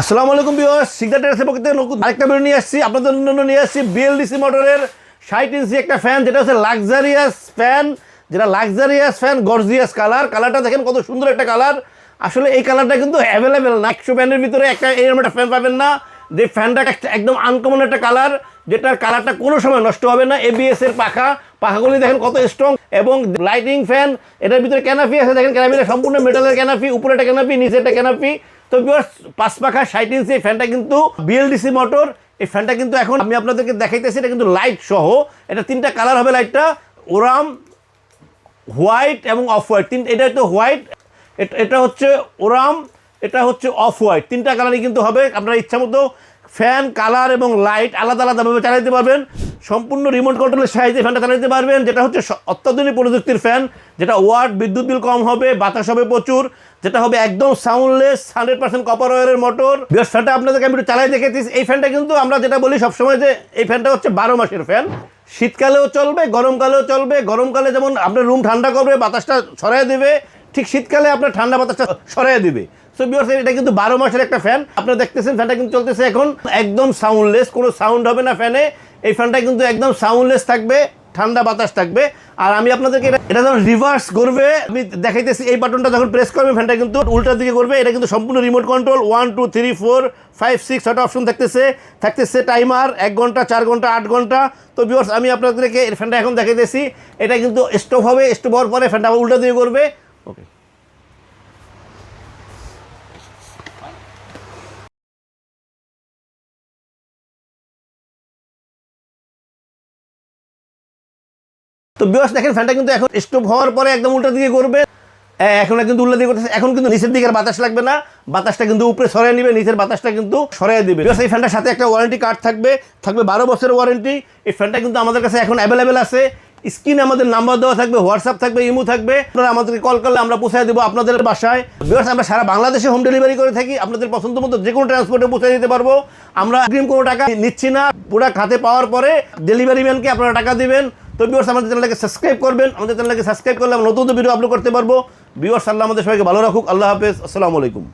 আসসালামু আলাইকুম ভিউয়ার্স, সিকদার টেরাসের পক্ষ থেকে নতুন আরেকটা ভিডিও নিয়ে আসছি। আপনাদের জন্য নিয়ে আসছি বিএলডিসি মোটরের 60 ইঞ্চি একটা ফ্যান, যেটা হচ্ছে লাক্সারিয়াস ফ্যান, গর্জিয়াস কালারটা দেখেন কত সুন্দর একটা কালার। আসলে এই কালারটা কিন্তু অ্যাভেলেবেল না, 100 ফ্যানের ভিতরে এরকম একটা ফ্যান পাবেন না। যে ফ্যানটা একদম আনকমন একটা কালার, যেটার কালারটা কোনো সময় নষ্ট হবে না। এবিএস এর পাখাগুলি দেখেন কত স্ট্রং, এবং লাইটিং ফ্যান। এটার ভিতরে ক্যানাপি আছে, দেখেন ক্যানাপিটা সম্পূর্ণ মেটালের ক্যানাপি, উপরে একটা ক্যানাপি, নিচে একটা ক্যানাপি। তো ভিউয়ার্স, 5 পাখা 60 ইঞ্চি এই ফ্যানটা কিন্তু বিএলডিসি মোটর। এই ফ্যানটা কিন্তু এখন আমি আপনাদেরকে দেখাইতেছি, এটা কিন্তু লাইট সহ। এটা 3টা কালার হবে লাইটটা, ওরাম, হোয়াইট এবং অফ হোয়াইট। এটা হচ্ছে হোয়াইট, এটা হচ্ছে ওরাম, এটা হচ্ছে অফ হোয়াইট। 3টা কালারই কিন্তু হবে। আপনার ইচ্ছা মতো ফ্যান, কালার এবং লাইট আলাদা আলাদাভাবে চালাতে পারবেন। সম্পূর্ণ রিমোট কন্ট্রোলের সাহায্যে ফ্যানটা চালাতে পারবেন, যেটা হচ্ছে অত্যাধুনিক প্রযুক্তির ফ্যান, যেটা বিদ্যুৎ বিল কম হবে, বাতাস হবে প্রচুর, যেটা হবে একদম সাউন্ডলেস, 100% কপার ওয়্যারের মোটর। বিকজ ফ্যানটা আপনাদেরকে আমি একটু চালাই দেখেছি। এই ফ্যানটা কিন্তু আমরা যেটা বলি সবসময়, যে এই ফ্যানটা হচ্ছে 12 মাসের ফ্যান। শীতকালেও চলবে, গরমকালেও চলবে। গরমকালে যেমন আপনার রুম ঠান্ডা করবে, বাতাসটা ছড়াই দেবে, ঠিক শীতকালে আপনার ঠান্ডা বাতাসটা ছড়াই দিবে। সো ভিউয়ার্স, এটা কিন্তু 12 মাসের একটা ফ্যান। আপনারা দেখতেছেন ফ্যানটা কিন্তু চলতেছে এখন একদম সাউন্ডলেস, কোনো সাউন্ড হবে না ফ্যানে। এই ফ্যানটা কিন্তু একদম সাউন্ডলেস থাকবে, ঠান্ডা বাতাস থাকবে। আর আমি আপনাদেরকে এটা যখন রিভার্স করবে আমি দেখাইতেছি। এই বাটনটা যখন প্রেস করবে ফ্যানটা কিন্তু উল্টার দিকে করবে। এটা কিন্তু সম্পূর্ণ রিমোট কন্ট্রোল। 1 2 3 4 5 6 ছটা অপশন থাকতেছে টাইমার 1 ঘন্টা, 4 ঘন্টা, 8 ঘন্টা। তো ভিউয়ার্স, আমি আপনাদেরকে এই ফ্যানটা এখন দেখাইতেছি। এটা কিন্তু স্টপ হবে, স্টপ হওয়ার পরে ফ্যানটা আবার উল্টা দিকে করবে। ওকে, তো ভিউয়ার্স দেখেন ফ্যানটা কিন্তু এখন স্টপ হওয়ার পরে একদম উল্টা দিকে করবে। এখন কিন্তু উল্টা দিকে করতেছে। এখন কিন্তু নিচের দিকের বাতাস লাগবে না, বাতাসটা কিন্তু উপরে সরিয়ে নেবে, নিচের বাতাসটা কিন্তু সরিয়ে দিবে। এই ফ্যানটার সাথে একটা ওয়ারেন্টি কার্ড থাকবে 12 বছরের ওয়ারেন্টি। এই ফ্যানটা কিন্তু আমাদের কাছে এখন অ্যাভেলেবেল আছে। স্ক্রিনে আমাদের নাম্বার দেওয়া থাকবে, হোয়াটসঅ্যাপ থাকবে, ইমো থাকবে। আপনারা আমাদেরকে কল করলে আমরা পৌঁছে দেবো আপনাদের বাসায়। ভিউয়ার্স, আমরা সারা বাংলাদেশে হোম ডেলিভারি করে থাকি। আপনাদের পছন্দ মতো যে কোনো ট্রান্সপোর্টে পৌঁছে দিতে পারবো। আমরা অগ্রিম কোনো টাকা নিচ্ছি না, প্রোডাক্ট হাতে পাওয়ার পরে ডেলিভারি ম্যানকে আপনারা টাকা দিবেন। তো ভিউয়ার্স, আমাদের চ্যানেলকে সাবস্ক্রাইব করবেন। আমাদের চ্যানেলকে সাবস্ক্রাইব করলে আমরা নতুন ভিডিও আপলোড করতে পারবো। ভিউয়ার্স, আল্লাহ আমাদের সবাইকে ভালো রাখুক। আল্লাহ হাফেজ, আসসালামু আলাইকুম।